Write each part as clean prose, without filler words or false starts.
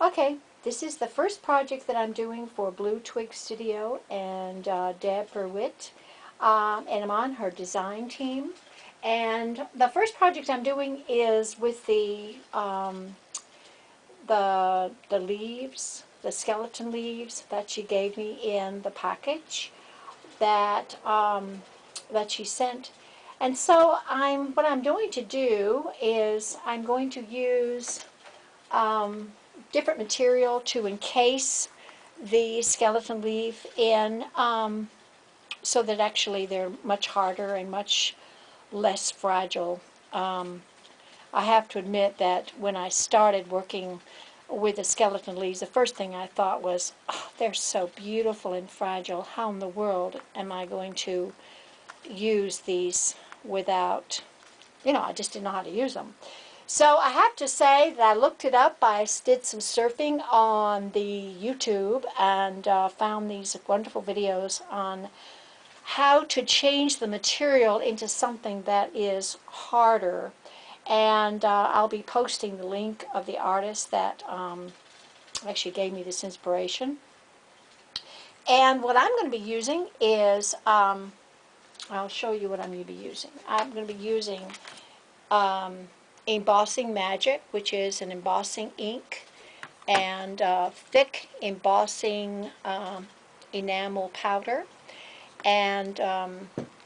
Okay, this is the first project that I'm doing for Blue Twig Studio and Deb Prewitt, and I'm on her design team. And the first project I'm doing is with the leaves, the skeleton leaves that she gave me in the package that she sent. And so what I'm going to do is I'm going to use different material to encase the skeleton leaf in, so that actually they're much harder and much less fragile. I have to admit that when I started working with the skeleton leaves, the first thing I thought was, oh, they're so beautiful and fragile. How in the world am I going to use these without, I just didn't know how to use them. So I have to say that I looked it up. I did some surfing on the YouTube and found these wonderful videos on how to change the material into something that is harder. And I'll be posting the link of the artist that actually gave me this inspiration. And what I'm going to be using is, I'll show you what I'm going to be using. I'm going to be using Embossing Magic, which is an embossing ink, and thick embossing enamel powder. And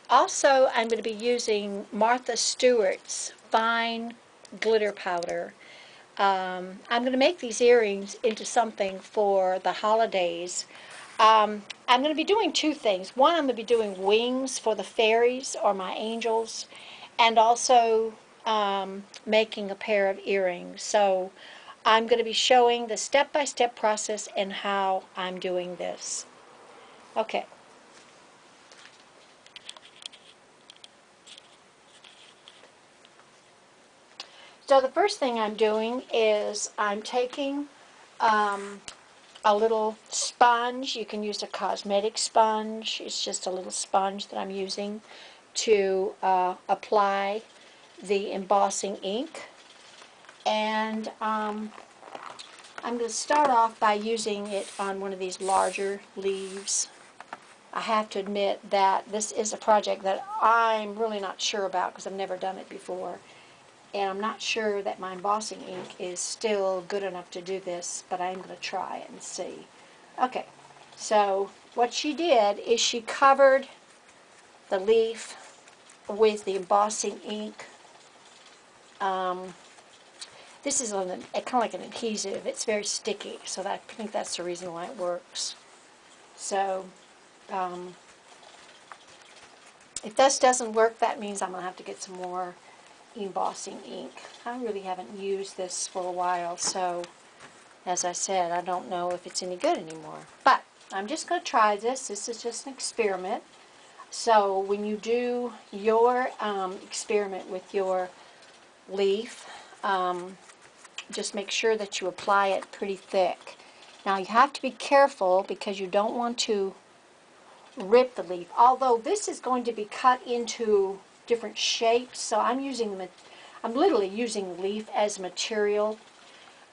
also I'm going to be using Martha Stewart's fine glitter powder. I'm going to make these earrings into something for the holidays. I'm going to be doing two things. One, I'm going to be doing wings for the fairies or my angels, and also making a pair of earrings. So I'm going to be showing the step-by-step process and how I'm doing this. Okay. So the first thing I'm doing is I'm taking a little sponge. You can use a cosmetic sponge. It's just a little sponge that I'm using to apply the embossing ink. And I'm going to start off by using it on one of these larger leaves. I have to admit that this is a project that I'm really not sure about because I've never done it before. And I'm not sure that my embossing ink is still good enough to do this, but I'm going to try it and see. Okay, so what she did is she covered the leaf with the embossing ink. This is kind of like an adhesive. It's very sticky, so I think that's the reason why it works. So if this doesn't work, that means I'm going to have to get some more embossing ink. I really haven't used this for a while, so as I said, I don't know if it's any good anymore. But I'm just going to try this. This is just an experiment. So when you do your experiment with your leaf, just make sure that you apply it pretty thick. Now you have to be careful because you don't want to rip the leaf. Although this is going to be cut into different shapes, so I'm literally using the leaf as material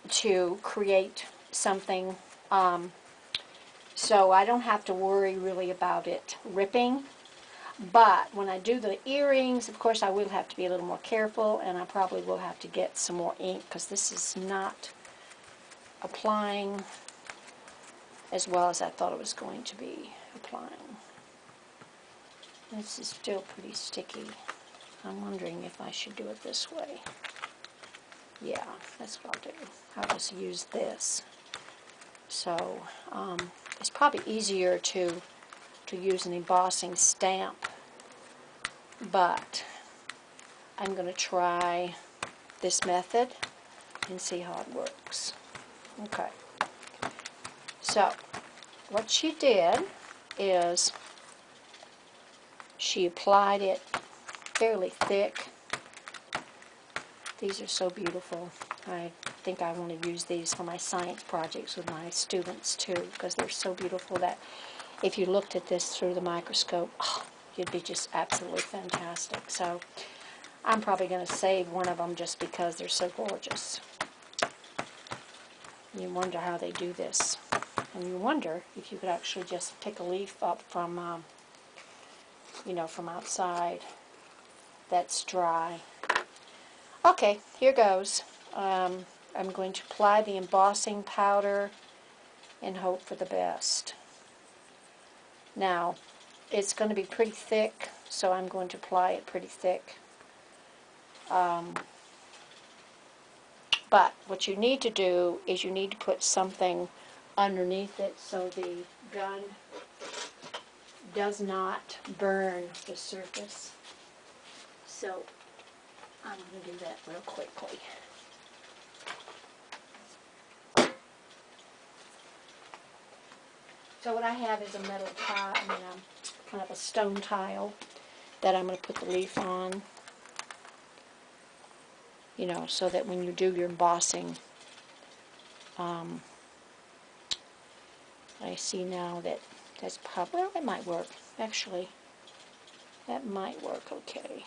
to create something, so I don't have to worry really about it ripping. But when I do the earrings, of course I will have to be a little more careful, and I probably will have to get some more ink because this is not applying as well as I thought it was going to be applying. This is still pretty sticky. I'm wondering if I should do it this way. Yeah, that's what I'll do. I'll just use this. So it's probably easier to use an embossing stamp, but I'm going to try this method and see how it works. Okay. So what she did is she applied it fairly thick. These are so beautiful. I think I want to use these for my science projects with my students too, because they're so beautiful that if you looked at this through the microscope, oh, you'd be just absolutely fantastic. So I'm probably going to save one of them just because they're so gorgeous. You wonder how they do this. And you wonder if you could actually just pick a leaf up from, you know, from outside that's dry. Okay, here goes. I'm going to apply the embossing powder and hope for the best. Now, it's going to be pretty thick, so I'm going to apply it pretty thick. But what you need to do is you need to put something underneath it so the gun does not burn the surface. So I'm going to do that real quickly. So what I have is a metal tile, kind of a stone tile that I'm going to put the leaf on. You know, so that when you do your embossing, I see now that that's probably, well, it might work. Actually, that might work okay.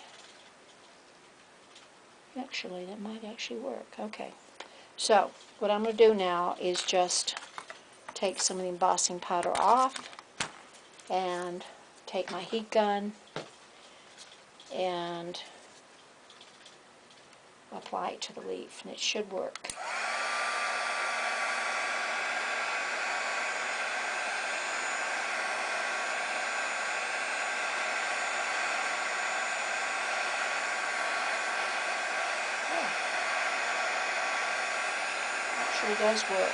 Actually, that might actually work. Okay. So, what I'm going to do now is just take some of the embossing powder off and take my heat gun and apply it to the leaf, and it should work. Actually does work.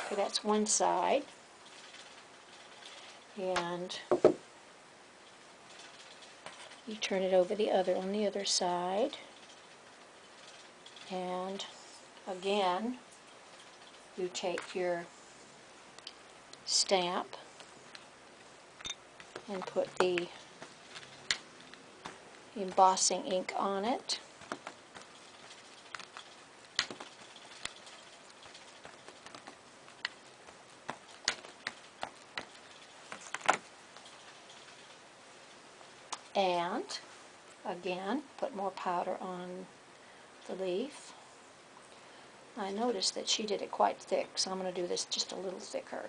Okay, that's one side. And you turn it over on the other side. And again, you take your stamp and put the embossing ink on it. And again, put more powder on the leaf. I noticed that she did it quite thick, so I'm going to do this just a little thicker.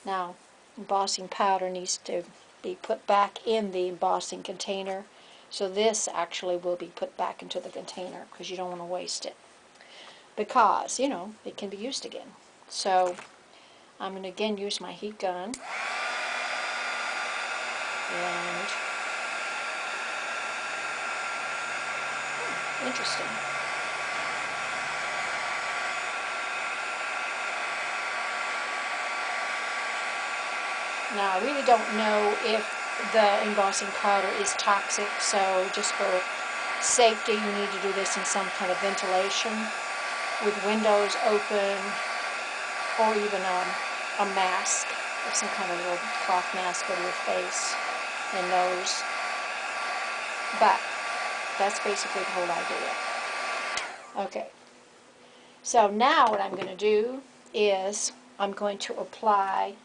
Now, embossing powder needs to be put back in the embossing container, so this actually will be put back into the container because you don't want to waste it. Because, you know, it can be used again. So, I'm going to again use my heat gun. And, interesting. Now, I really don't know if the embossing powder is toxic, so just for safety, you need to do this in some kind of ventilation with windows open, or even a mask, or some kind of little cloth mask over your face and nose. But that's basically the whole idea. Okay. So now what I'm going to do is I'm going to apply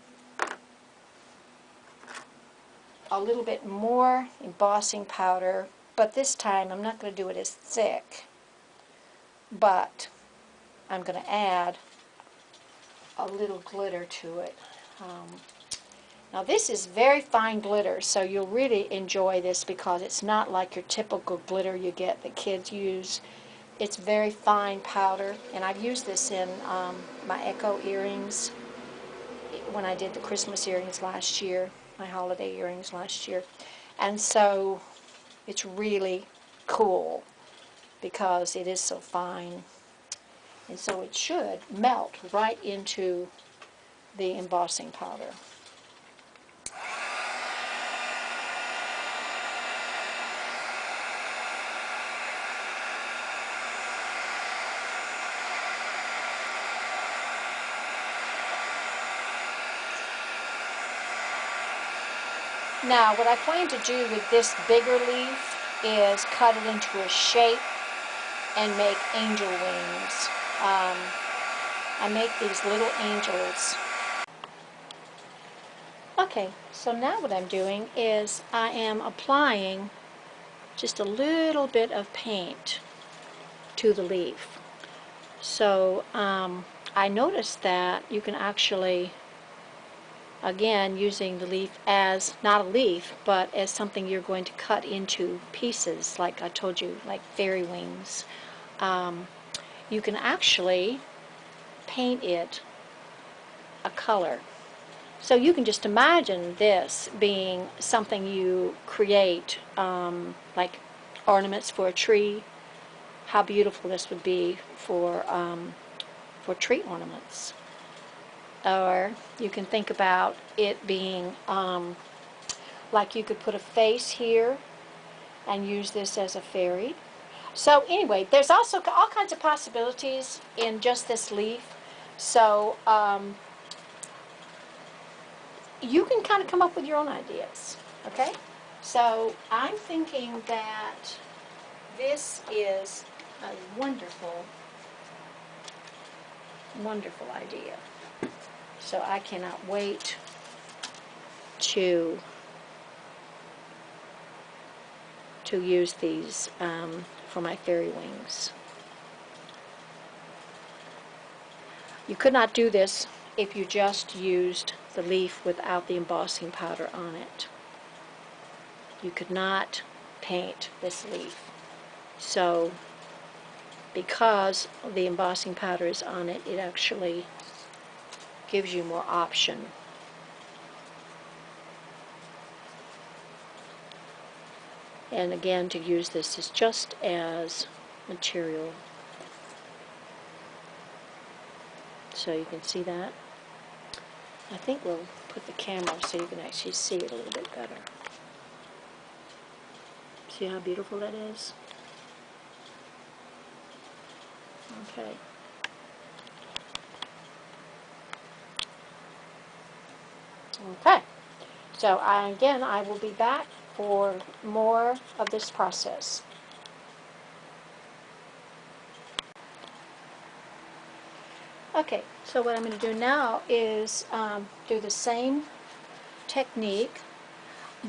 a little bit more embossing powder, but this time I'm not going to do it as thick, but I'm going to add a little glitter to it. Now this is very fine glitter, so you'll really enjoy this because it's not like your typical glitter you get that kids use. It's very fine powder, and I've used this in my Echo earrings when I did the Christmas earrings last year, my holiday earrings last year. And so it's really cool because it is so fine. And so it should melt right into the embossing powder. Now, what I plan to do with this bigger leaf is cut it into a shape and make angel wings. I make these little angels. Okay, so now what I'm doing is I am applying just a little bit of paint to the leaf. So I noticed that you can actually, again, using the leaf as not a leaf, but as something you're going to cut into pieces, like I told you, like fairy wings. You can actually paint it a color. So you can just imagine this being something you create, like ornaments for a tree. How beautiful this would be for tree ornaments. Or you can think about it being like you could put a face here and use this as a fairy. So anyway, there's also all kinds of possibilities in just this leaf. So you can kind of come up with your own ideas, okay? So I'm thinking that this is a wonderful, wonderful idea. So I cannot wait to use these for my fairy wings. You could not do this if you just used the leaf without the embossing powder on it. You could not paint this leaf. So because the embossing powder is on it, it actually gives you more option. And again, to use this is just as material. So you can see that. I think we'll put the camera so you can actually see it a little bit better. See how beautiful that is? Okay. Okay. So again, I will be back for more of this process. Okay, so what I'm going to do now is do the same technique,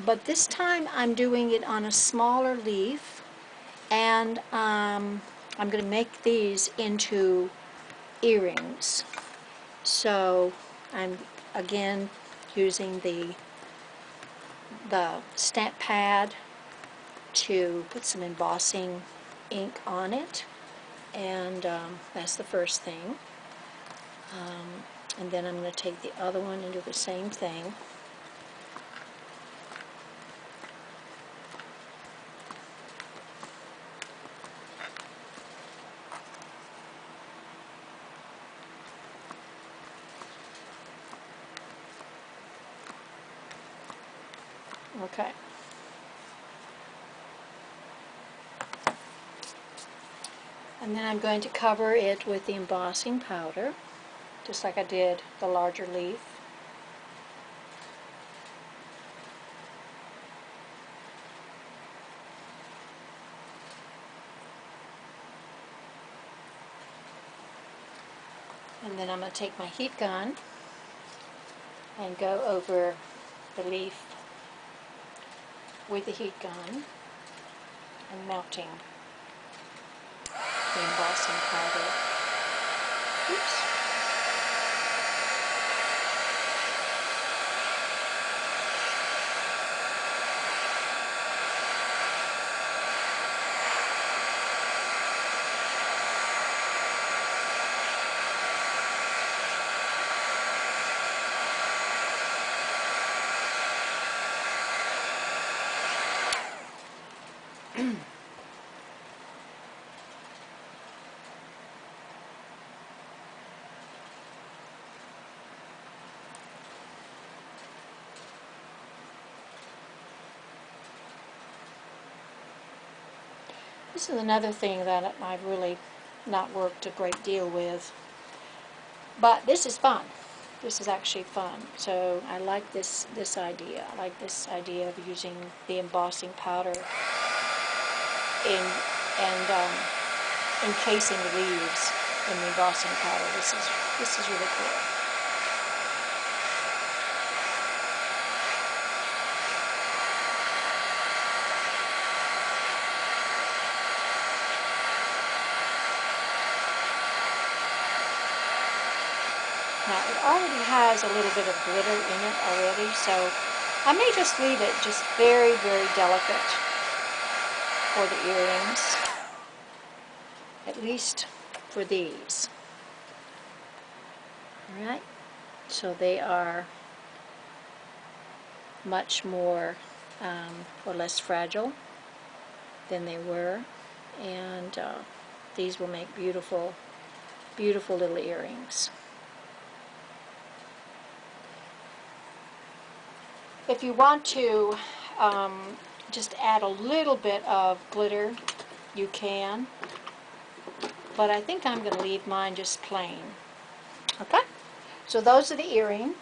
but this time I'm doing it on a smaller leaf, and I'm going to make these into earrings. So I'm again using the stamp pad to put some embossing ink on it, and that's the first thing. And then I'm going to take the other one and do the same thing. Okay. And then I'm going to cover it with the embossing powder, just like I did the larger leaf. And then I'm going to take my heat gun and go over the leaf with the heat gun and melting the embossing powder. Oops. This is another thing that I've really not worked a great deal with, but this is fun. This is actually fun. So I like this idea. I like this idea of using the embossing powder in and encasing the leaves in the embossing powder. This is really cool. already has a little bit of glitter in it already, so I may just leave it just very, very delicate for the earrings, at least for these. Alright, so they are much more or less fragile than they were, and these will make beautiful, beautiful little earrings. If you want to just add a little bit of glitter, you can, but I think I'm going to leave mine just plain. Okay, so those are the earring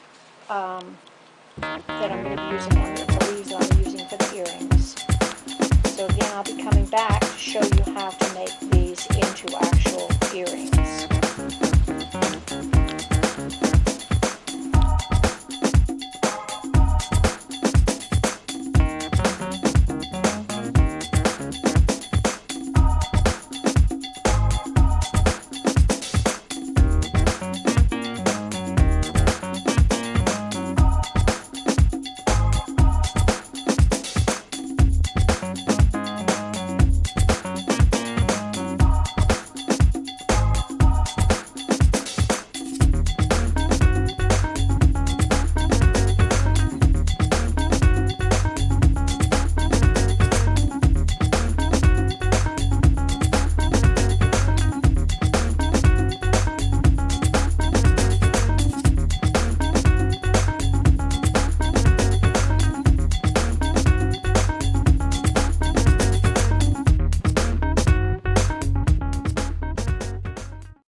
that I'm going to be using on it. These I'm using for the earrings. So again, I'll be coming back to show you how to make these into actual earrings.